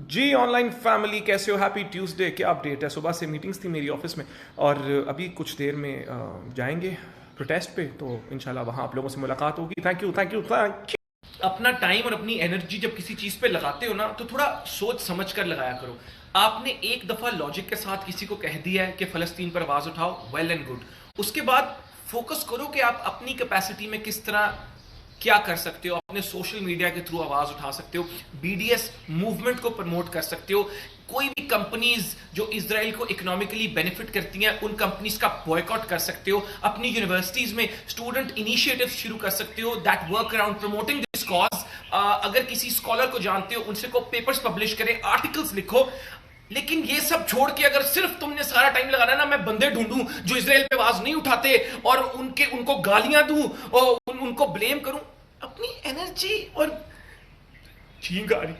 जी online family कैसे हो? Happy Tuesday. क्या अपडेट है? सुबह से मीटिंग्स थी मेरी ऑफिस में और अभी कुछ देर में जाएंगे प्रोटेस्ट पे, तो इंशाल्लाह वहाँ आप लोगों से मुलाकात होगी। Thank you thank you thank you. अपना टाइम और अपनी एनर्जी जब किसी चीज़ पे लगाते हो ना, तो थोड़ा सोच समझ कर लगाया करो। आपने एक दफ़ा लॉजिक के साथ किसी को कह दिया है कि फ़लस्तीन पर आवाज़ उठाओ, वेल एंड गुड। उसके बाद फोकस करो कि आप अपनी कैपेसिटी में किस तरह क्या कर सकते हो। अपने सोशल मीडिया के थ्रू आवाज उठा सकते हो, बीडीएस मूवमेंट को प्रमोट कर सकते हो। कोई भी कंपनीज जो इजराइल को इकोनॉमिकली बेनिफिट करती हैं, उन कंपनीज का बॉयकॉट कर सकते हो। अपनी यूनिवर्सिटीज में स्टूडेंट इनिशिएटिव शुरू कर सकते हो that work around promoting this cause. अगर किसी स्कॉलर को जानते हो, उनसे को पेपर्स पब्लिश करें, आर्टिकल्स लिखो। लेकिन ये सब छोड़ के अगर सिर्फ तुमने सारा टाइम लगाना ना मैं बंदे ढूंढूं जो इजराइल पे आवाज नहीं उठाते और उनको गालियां दूं और उनको ब्लेम करूं, अपनी एनर्जी और छींक आ रही।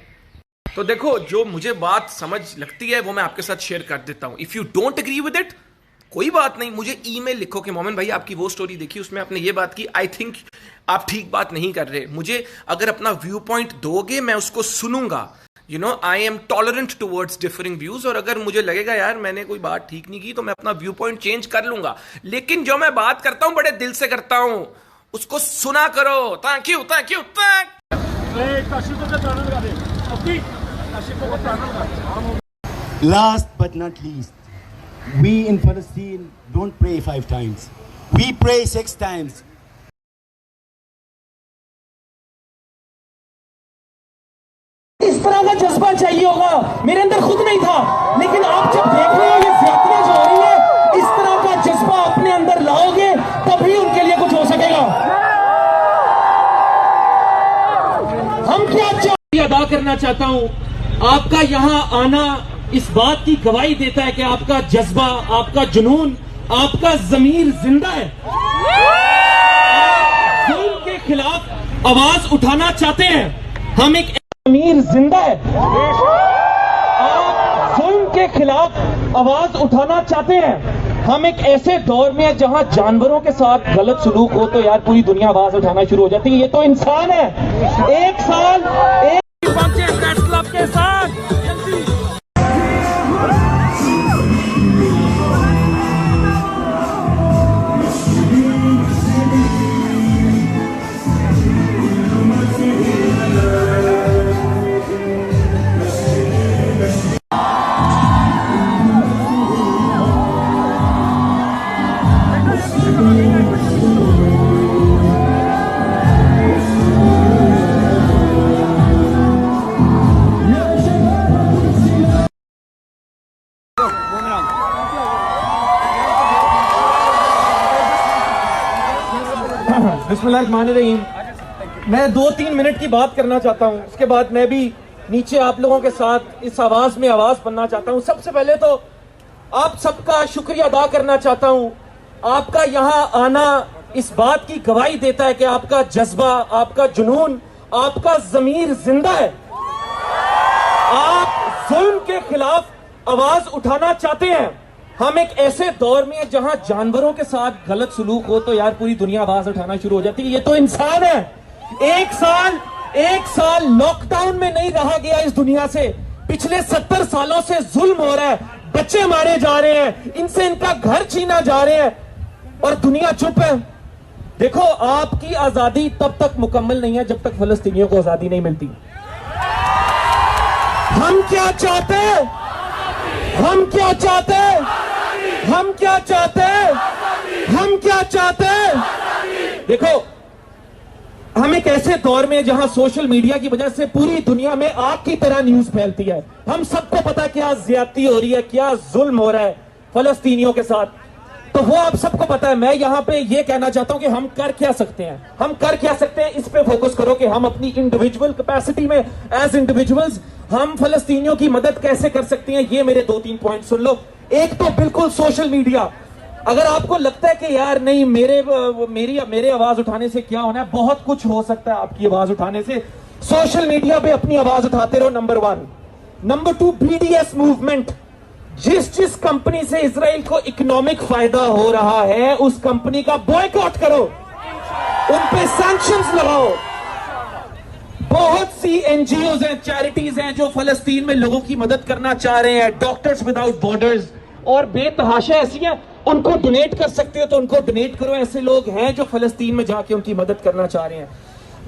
तो देखो, जो मुझे बात समझ लगती है वो मैं आपके साथ शेयर कर देता हूं। If you don't agree with it, कोई बात नहीं, मुझे ईमेल लिखो कि मोमिन भाई आपकी वो स्टोरी देखी, उसमें आपने ये बात की, आई थिंक आप ठीक बात नहीं कर रहे। मुझे अगर अपना व्यू पॉइंट दोगे मैं उसको सुनूंगा। You know, I am tolerant towards differing views, और अगर मुझे लगेगा यार मैंने कोई बात ठीक नहीं की तो मैं अपना व्यू पॉइंट चेंज कर लूंगा। लेकिन जो मैं बात करता हूं बड़े दिल से करता हूं, उसको सुना करो। Thank you thank you thank. Last but not least, we in Palestine don't pray 5 times. We pray 6 times. इस तरह का जज्बा चाहिए होगा, मेरे अंदर खुद नहीं था, लेकिन आप जब देख रहे हो ये ज्यादतियां जो हो रही है, इस तरह का जज्बा अपने अंदर लाओगे तभी उनके लिए कुछ हो सकेगा। हम क्या अदा करना चाहता हूं, आपका यहां आना इस बात की गवाही देता है कि आपका जज्बा, आपका जुनून, आपका ज़मीर जिंदा है। आप जुल्म के खिलाफ आवाज उठाना चाहते हैं, हम एक ज़मीर जिंदा है। आप जुल्म के खिलाफ आवाज उठाना चाहते हैं, हम एक ऐसे दौर में है जहां जानवरों के साथ गलत सलूक हो तो यार पूरी दुनिया आवाज उठाना शुरू हो जाती है। ये तो इंसान है। एक साल एक प्रेस क्लब के साथ बिस्मिल्लाहिर्रहमानिर्रहीम। मैं 2-3 मिनट की बात करना चाहता हूं, उसके बाद मैं भी नीचे आप लोगों के साथ इस आवाज में आवाज बनना चाहता हूं। सबसे पहले तो आप सबका शुक्रिया अदा करना चाहता हूं। आपका यहां आना इस बात की गवाही देता है कि आपका जज्बा, आपका जुनून, आपका ज़मीर जिंदा है। आप जुल्म के खिलाफ आवाज उठाना चाहते हैं। हम एक ऐसे दौर में है जहां जानवरों के साथ गलत सलूक हो तो यार पूरी दुनिया आवाज उठाना शुरू हो जाती है। ये तो इंसान है। एक साल लॉकडाउन में नहीं रहा गया इस दुनिया से। पिछले 70 सालों से जुल्म हो रहा है, बच्चे मारे जा रहे हैं, इनसे इनका घर छीना जा रहे हैं और दुनिया चुप है। देखो, आपकी आजादी तब तक मुकम्मल नहीं है जब तक फलस्तीनियों को आजादी नहीं मिलती। हम क्या चाहते हैं? हम क्या चाहते हैं? हम क्या चाहते हैं? हम क्या चाहते हैं? देखो, हम एक ऐसे दौर में जहां सोशल मीडिया की वजह से पूरी दुनिया में आग की तरह न्यूज फैलती है। हम सबको पता है क्या ज्यादती हो रही है, क्या जुल्म हो रहा है फलस्तीनियों के साथ, तो वो आप सबको पता है। मैं यहां पे ये कहना चाहता हूं कि हम कर क्या सकते हैं। हम कर क्या सकते हैं, इस पे फोकस करो कि हम अपनी इंडिविजुअल कैपेसिटी में एज इंडिविजुअल्स हम फलस्तीनियों की मदद कैसे कर सकते हैं। ये मेरे 2-3 पॉइंट सुन लो। एक तो बिल्कुल सोशल मीडिया। अगर आपको लगता है कि यार नहीं मेरे आवाज उठाने से क्या होना है, बहुत कुछ हो सकता है आपकी आवाज उठाने से। सोशल मीडिया पे अपनी आवाज उठाते रहो, नंबर 1। Number 2, BDS movement. जिस कंपनी से इजराइल को इकोनॉमिक फायदा हो रहा है उस कंपनी का बॉयकॉट करो, उन पे सैंक्शंस लगाओ। बहुत सी कई एनजीओज हैं, चैरिटीज हैं जो फलस्तीन में लोगों की मदद करना चाह रहे हैं, डॉक्टर्स विदाउट बॉर्डर्स और बेतहाशा ऐसी हैं, उनको डोनेट कर सकते हो तो उनको डोनेट करो। ऐसे लोग हैं जो फलस्तीन में जाके उनकी मदद करना चाह रहे हैं।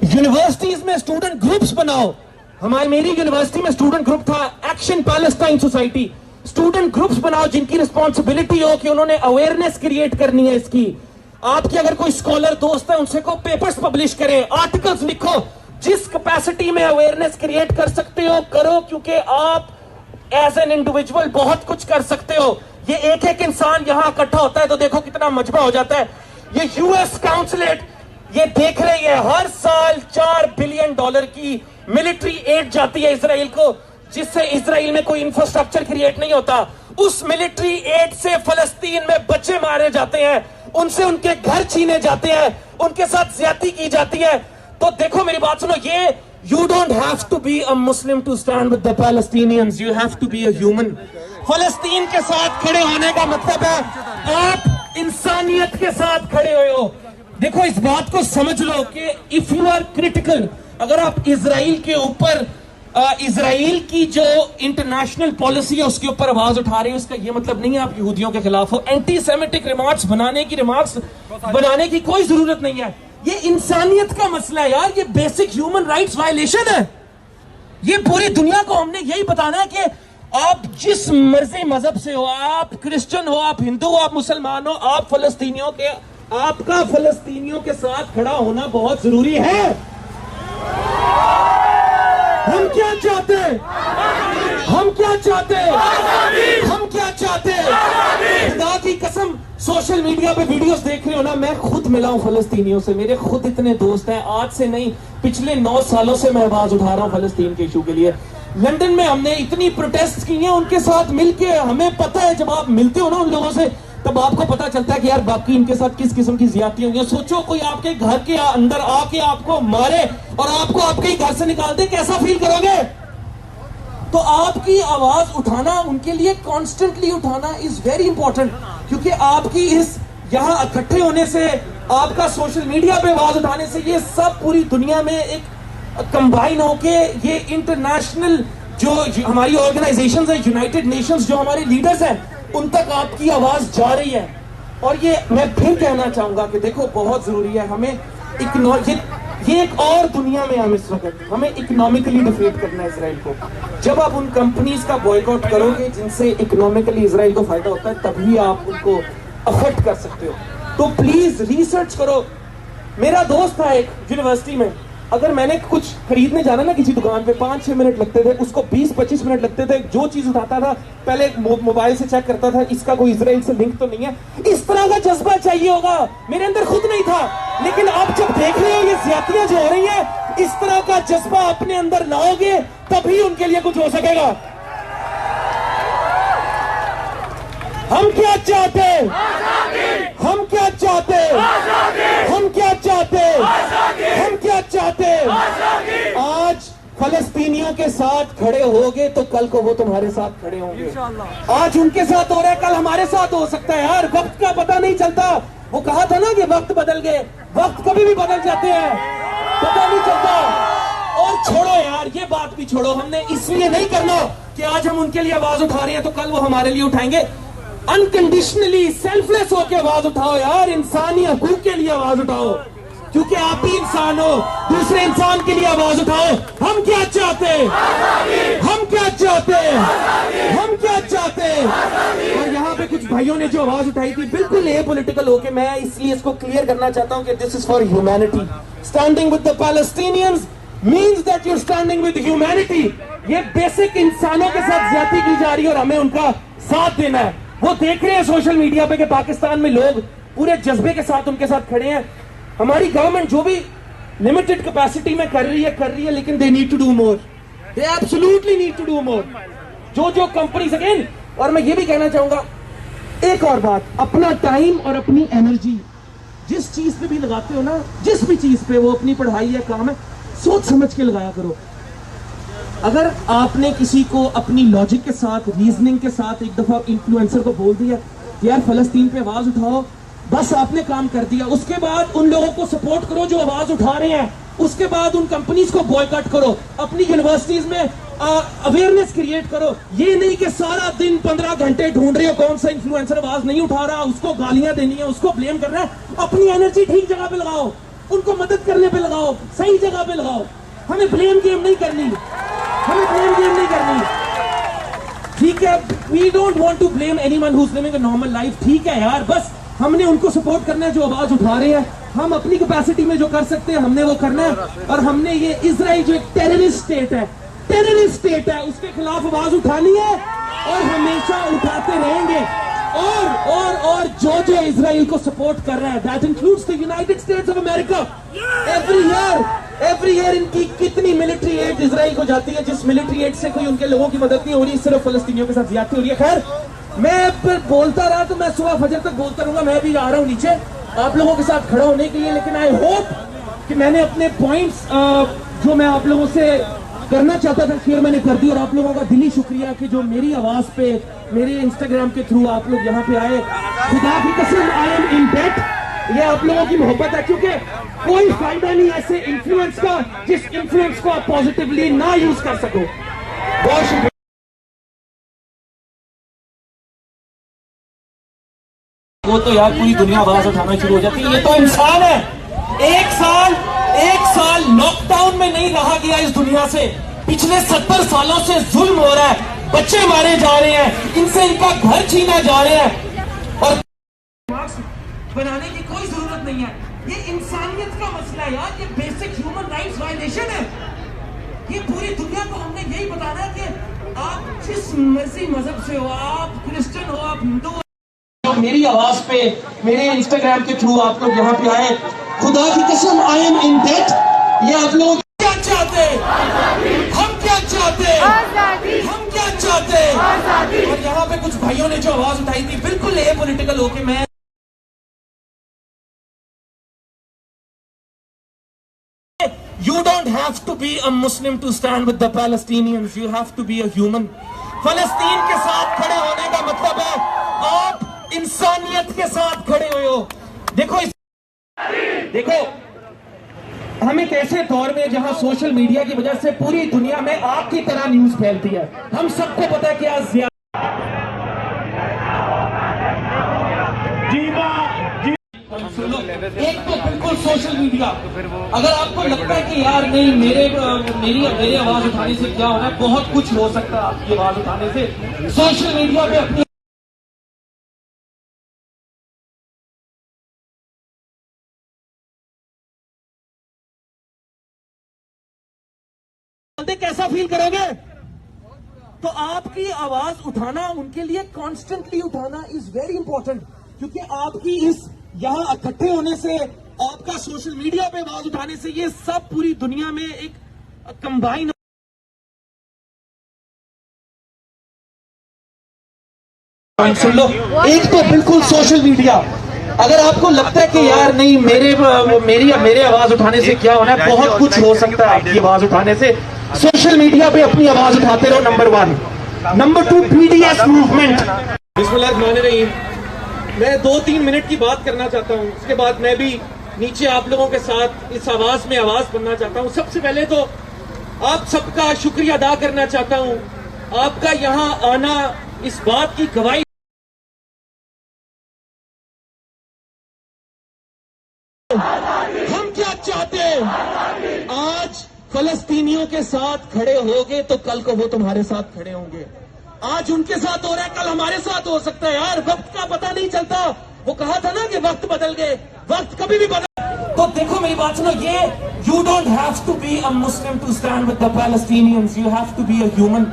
यूनिवर्सिटीज में स्टूडेंट ग्रुप्स बनाओ। मेरी यूनिवर्सिटी में स्टूडेंट ग्रुप था, action Palestine society. Student groups बनाओ जिनकी रिस्पॉन्सिबिलिटी हो कि उन्होंने अवेयरनेस क्रिएट करनी है इसकी। आपके अगर कोई स्कॉलर दोस्त है उनसे को पेपर्स पब्लिश करें, आर्टिकल्स लिखो, जिस कैपेसिटी में अवेयरनेस क्रिएट कर सकते हो करो, क्योंकि आप एज एन इंडिविजुअल बहुत कुछ कर सकते हो। ये एक एक इंसान यहां इकट्ठा होता है तो देखो कितना मजबा हो जाता है। ये यूएस काउंसिलेट ये देख रही है, हर साल $4 बिलियन की मिलिट्री एड जाती है इसराइल को, जिससे इसराइल में कोई इंफ्रास्ट्रक्चर क्रिएट नहीं होता। उस मिलिट्री एड से फलस्तीन में बच्चे मारे जाते हैं, उनसे उनके घर छीने जाते हैं, उनके साथ ज्यादती की जाती है। तो देखो मेरी बात सुनो, ये you don't have to be a Muslim to stand with the Palestinians, you have to be a human। फलस्तीन के साथ खड़े होने का मतलब है आप इंसानियत के साथ खड़े हुए हो। देखो इस बात को समझ लो कि इफ यू आर क्रिटिकल, अगर आप इजराइल के ऊपर इजराइल की जो इंटरनेशनल पॉलिसी है उसके ऊपर आवाज उठा रहे हो, इसका ये मतलब नहीं है आप यहूदियों के खिलाफ हो। एंटी सेमिटिक रिमार्क्स बनाने की कोई जरूरत नहीं है। ये इंसानियत का मसला है यार, ये बेसिक ह्यूमन राइट्स वायलेशन है। ये पूरी दुनिया को हमने यही बताना है कि आप जिस मर्जी मजहब से हो, आप क्रिश्चियन हो, आप हिंदू हो, आप मुसलमान हो, आपका फलस्तीनियों के साथ खड़ा होना बहुत जरूरी है। हम क्या चाहते हैं? हम क्या चाहते हैं? हम क्या चाहते हैं? खुदा की कसम, सोशल मीडिया पे वीडियोस देख रहे हो ना, मैं खुद मिला हूं फलस्तीनियों से, मेरे खुद इतने दोस्त हैं। आज से नहीं, पिछले 9 सालों से मैं आवाज उठा रहा हूं फलस्तीन के इशू के लिए। लंदन में हमने इतनी प्रोटेस्ट की हैं उनके साथ मिलके। हमें पता है जब आप मिलते हो ना उन लोगों से, तब आपको पता चलता है कि यार बाकी इनके साथ किस किस्म की ज्यादती हुई है। सोचो कोई आपके घर के अंदर आके आपको मारे और आपको आपके ही घर से निकाल दे, कैसा फील करोगे? तो आपकी आवाज उठाना, उनके लिए कॉन्स्टेंटली उठाना इज वेरी इंपॉर्टेंट, क्योंकि आपकी इस यहाँ इकट्ठे होने से, आपका सोशल मीडिया पे आवाज उठाने से, ये सब पूरी दुनिया में एक कंबाइन होके ये इंटरनेशनल जो हमारी ऑर्गेनाइजेशंस है, यूनाइटेड नेशंस, जो हमारे लीडर्स हैं, उन तक आपकी आवाज जा रही है। और ये मैं फिर कहना चाहूंगा कि देखो बहुत जरूरी है हमें ये एक और दुनिया में हम इस वक्त हमें इकोनॉमिकली डिफीट करना है इसराइल को। जब आप उन कंपनीज का बॉयकॉट करोगे जिनसे इकोनॉमिकली इसराइल को फायदा होता है, तभी आप उनको अफेक्ट कर सकते हो। तो प्लीज रिसर्च करो। मेरा दोस्त था एक यूनिवर्सिटी में, अगर मैंने कुछ खरीदने जाना ना किसी दुकान पे, 5-6 मिनट लगते थे, उसको 20-25 मिनट लगते थे। जो चीज उठाता था पहले मोबाइल से चेक करता था, इसका कोई इजराइल से लिंक तो नहीं है। इस तरह का जज्बा चाहिए होगा, मेरे अंदर खुद नहीं था, लेकिन आप जब देख रहे हो ये ज्यादतियां जो हो रही है, इस तरह का जज्बा अपने अंदर लाओगे तभी उनके लिए कुछ हो सकेगा। हम क्या चाहते हैं? हम क्या चाहते हैं? हम क्या चाहते हैं? हम क्या चाहते हैं? आज फलस्तीनियों के साथ खड़े होगे तो कल को वो तुम्हारे साथ खड़े होंगे। आज उनके साथ हो रहा है, कल हमारे साथ हो सकता है यार। वक्त का पता नहीं चलता। वो कहा था ना कि वक्त बदल गए, वक्त कभी भी बदल जाते हैं, पता नहीं चलता। और छोड़ो यार, ये बात भी छोड़ो। हमने इसलिए नहीं करना कि आज हम उनके लिए आवाज उठा रहे हैं तो कल वो हमारे लिए उठाएंगे। अनकंडीशनली सेल्फलेस होकर आवाज उठाओ यार, इंसानी हकूक के लिए आवाज उठाओ, क्योंकि आप ही इंसान हो। दूसरे इंसान के लिए आवाज उठाओ। हम क्या चाहते हैं? हम क्या चाहते हैं? हम क्या चाहते हैं? और यहाँ पे कुछ भाइयों ने जो आवाज उठाई थी बिल्कुल एपॉलिटिकल होके, मैं इसलिए इसको क्लियर करना चाहता हूँ कि this is for humanity. Standing with the Palestinians means that you standing with humanity. ये बेसिक इंसानों के साथ ज्यादती की जा रही है और हमें उनका साथ देना है। वो देख रहे हैं सोशल मीडिया पे कि पाकिस्तान में लोग पूरे जज्बे के साथ उनके साथ खड़े हैं। हमारी गवर्नमेंट जो भी लिमिटेड कैपेसिटी में कर रही है, लेकिन they need to do more, they absolutely need to do more. जो कंपनीज अगेन, और मैं ये भी कहना चाहूंगा एक और बात, अपना टाइम और अपनी एनर्जी जिस चीज पे भी लगाते हो ना, जिस भी चीज पे, वो अपनी पढ़ाई या काम है, सोच समझ के लगाया करो। अगर आपने किसी को अपनी लॉजिक के साथ, रीजनिंग के साथ एक दफा इन्फ्लुएंसर को बोल दिया यार फलस्तीन पे आवाज उठाओ, बस आपने काम कर दिया। उसके बाद उन लोगों को सपोर्ट करो जो आवाज उठा रहे हैं, उसके बाद उन कंपनीज को बॉयकॉट करो, अपनी यूनिवर्सिटीज में अवेयरनेस क्रिएट करो। ये नहीं कि सारा दिन 15 घंटे ढूंढ रहे हो कौन सा इन्फ्लुएंसर आवाज नहीं उठा रहा, उसको गालियां देनी है, उसको ब्लेम करना है। अपनी एनर्जी ठीक जगह पे लगाओ, उनको मदद करने पे लगाओ, सही जगह पे लगाओ। हमें ब्लेम गेम नहीं करनी, हमें ब्लेम गेम नहीं करनी, ठीक है। We don't want to blame anyone who is living a normal life, ठीक है यार। बस हमने उनको सपोर्ट करना है जो आवाज उठा रहे हैं। हम अपनी कैपेसिटी में जो कर सकते हैं हमने वो करना है। और हमने ये इजराइल जो एक टेररिस्ट स्टेट है, टेररिस्ट स्टेट है, उसके खिलाफ आवाज उठानी है और हमेशा उठाते रहेंगे। और जो इजराइल को सपोर्ट कर रहा है, that includes the United states of America. Every year इनकी कितनी मिलिट्री एड इजराइल को जाती है, जिस मिलिट्री एड से कोई उनके लोगों की मदद नहीं हो रही, सिर्फ फलस्तीनियों के साथ ज्यादती हो रही है। खैर, मैं फिर बोलता रहा तो मैं सुबह फजर तक बोलता रहूंगा। मैं भी आ रहा हूं नीचे आप लोगों के साथ खड़ा होने के लिए, लेकिन आई होप कि मैंने अपने पॉइंट्स जो मैं आप लोगों से करना चाहता था शेयर मैंने कर दी। और आप लोगों का दिली शुक्रिया कि जो मेरी आवाज पे मेरे इंस्टाग्राम के थ्रू आप लोग यहाँ पे आए। खुदा की कसम, आई एम इन डेट। ये आप लोगों की मोहब्बत है, क्योंकि कोई फायदा नहीं ऐसे इन्फ्लुएंस का जिस इन्फ्लुएंस को आप पॉजिटिवली ना यूज कर सको। बहुत शुक्रिया। वो तो यार पूरी दुनिया आवाज उठाना शुरू हो जाती है। ये तो इंसान है। एक साल लॉकडाउन में नहीं रहा गया इस दुनिया से। पिछले 70 सालों से जुल्म हो रहा है, बच्चे मारे जा रहे हैं, इनसे इनका घर छीना जा रहे हैं। और बनाने की कोई जरूरत नहीं है। ये इंसानियत का मसला है यार, ये बेसिक ह्यूमन राइट्स वायलेशन है। ये पूरी दुनिया को हमने यही बताना है कि आप जिस मर्जी मजहब से हो, आप क्रिश्चियन हो, आप हिंदू हो। मेरी आवाज पे मेरे इंस्टाग्राम के थ्रू आप लोग यहाँ पे आए, खुदा की कसम, आई एम इन डेट। ये आप लोग क्या चाहते हैं, हम क्या चाहते हैं, हम क्या चाहते हैं। और यहाँ पे कुछ भाइयों ने जो आवाज उठाई थी बिल्कुल ए पॉलिटिकल होके, मैं You don't have to be a Muslim to stand with the Palestinians. You have to be a human. फलस्तीन के साथ खड़े होने का मतलब है आप इंसानियत के साथ खड़े हुए हो। देखो हम एक ऐसे दौर में जहां सोशल मीडिया की वजह से पूरी दुनिया में आग की तरह न्यूज फैलती है। हम सबको पता है कि आज एक तो बिल्कुल सोशल मीडिया, अगर आपको लगता है कि यार नहीं मेरी आवाज उठाने से क्या होना है, बहुत कुछ हो सकता है आपकी आवाज उठाने से। सोशल मीडिया पे अपनी कैसा फील करोगे, तो आपकी आवाज उठाना उनके लिए कॉन्स्टेंटली उठाना इज वेरी इंपॉर्टेंट। क्योंकि आपकी इस यहां इकट्ठे होने से, आपका सोशल मीडिया पे आवाज उठाने से, ये सब पूरी दुनिया में एक कंबाइन। सुन लो, एक तो बिल्कुल सोशल मीडिया, अगर आपको लगता है कि यार नहीं मेरे आवाज उठाने से क्या होना है, बहुत कुछ हो सकता है आपकी आवाज उठाने से। सोशल मीडिया पे अपनी आवाज उठाते रहो, नंबर 1। Number 2, BDS movement. बिस्मिल्लाहिर्रहमानिर्रहीम। मैं 2-3 मिनट की बात करना चाहता हूं, उसके बाद मैं भी नीचे आप लोगों के साथ इस आवाज में आवाज बनना चाहता हूं। सबसे पहले तो आप सबका शुक्रिया अदा करना चाहता हूं। आपका यहां आना इस बात की गवाही, हम क्या चाहते हैं, आज फलस्तीनियों के साथ खड़े होगे तो कल को वो तुम्हारे साथ खड़े होंगे। आज उनके साथ हो रहा है, कल हमारे साथ हो सकता है यार। वक्त का पता नहीं चलता। वो कहा था ना कि वक्त बदल गए, वक्त कभी भी बदल। तो देखो मेरी बात सुनो, ये you don't have to be a Muslim to stand with the Palestinians, you have to be a human.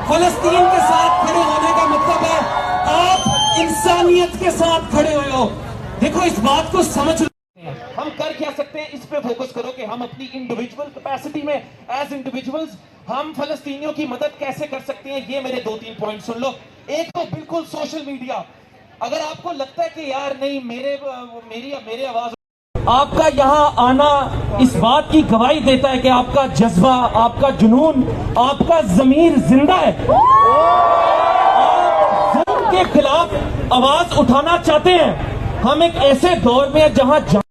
फलस्तीन के साथ खड़े होने का मतलब है आप इंसानियत के साथ खड़े हुए हो। देखो इस बात को समझ, हम कर क्या सकते हैं इस पे फोकस करो कि हम अपनी इंडिविजुअल कैपेसिटी में एज इंडिविजुअल्स हम फलस्तीनियों की मदद कैसे कर सकते हैं। ये मेरे 2-3 पॉइंट सुन लो। एक तो बिल्कुल सोशल मीडिया, अगर आपको लगता है कि यार नहीं मेरी आवाज, आपका यहाँ आना इस बात की गवाही देता है कि आपका जज्बा, आपका जुनून, आपका ज़मीर जिंदा है। आप जुल्म के खिलाफ आवाज उठाना चाहते हैं। हम एक ऐसे दौर में जहां